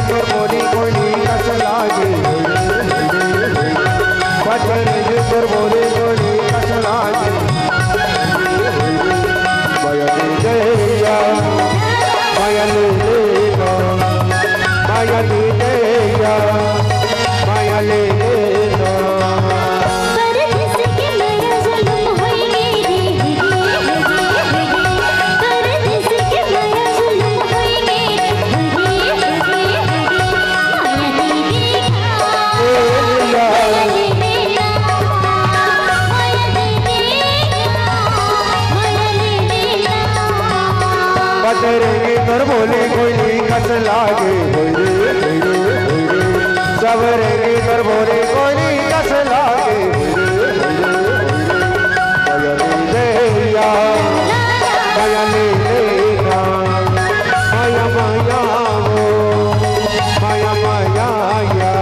तो बोली कोई कस लागे बजरंगी तो बोली कोई कस लागे मायाली दैया मायाली दैया मायाली दैया मायाली दैया बजरंगी तर बोले कोई कस लागे सवरंगी तर बोले कोई कस लागे दैया मायाली दैया माया माया वो माया माया या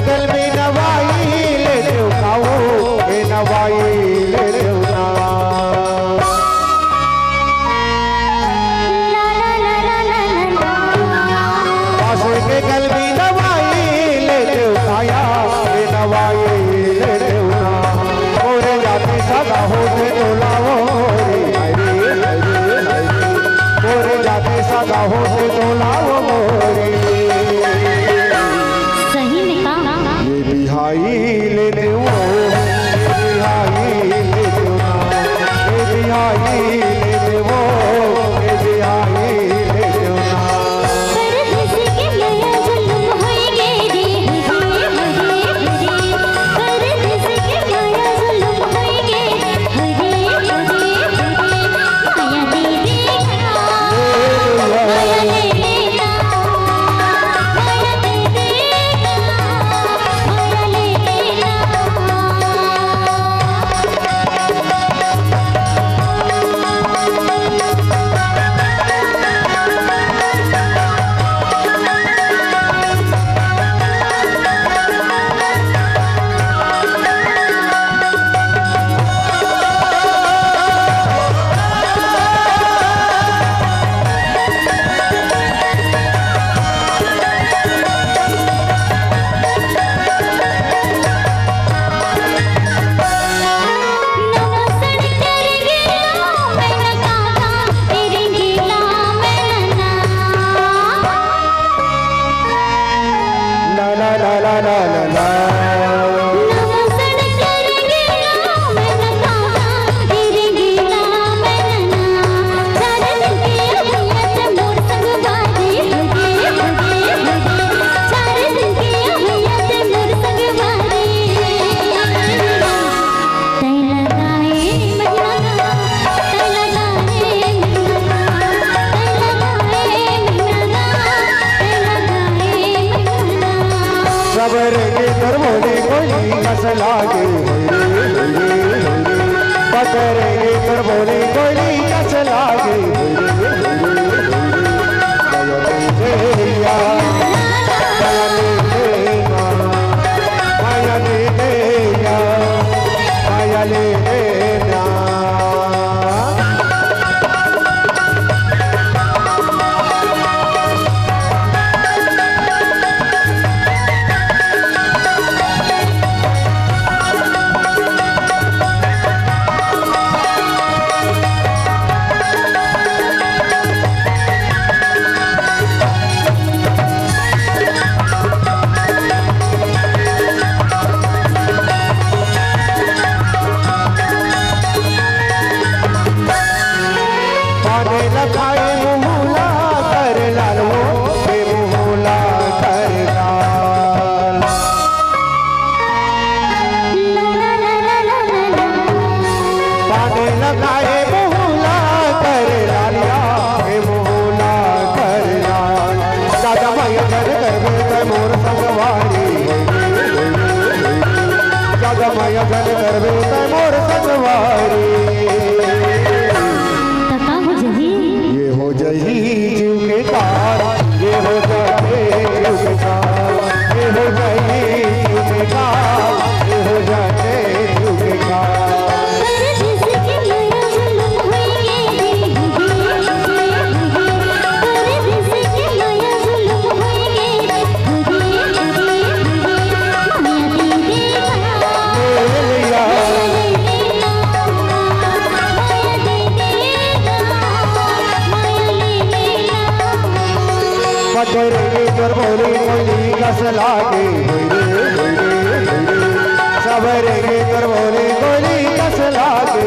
कल में नवाई ले देव काऊ ए नवाई ले देव ना पासे के कल में नवाई ले देव काया ए नवाई ले देव ना मोरे जाति सदा होते तोलावो मोरे जाति सदा होते तोलावो मोरे बिहाई ले दो बिहाई ले दो बिहाई ले दो बिहाई ले दो परदेसी के माया जुल्म होएगे रे परदेसी के माया जुल्म होएगे हरे माया दे देना माया ले लेना माया दे देना माया ले लेना सवरंगी तर बोले कोई कस लागे बजरंगी तर बोले कोई कस लागे दैया मायाली दैया मायाली दैया जन करवे तै मोर संगवारी तका हो जही ये हो जही जीव के कार ये हो जाए जीव के कार ये हो जाए जीव के कार ये हो जाए जीव के कार परदेस के नया जुल्म होएंगे परदेस के नया जुल्म होएंगे करेंगे कर बोली कोई कस लागे सबरेंगे कर बोली कोई कस लागे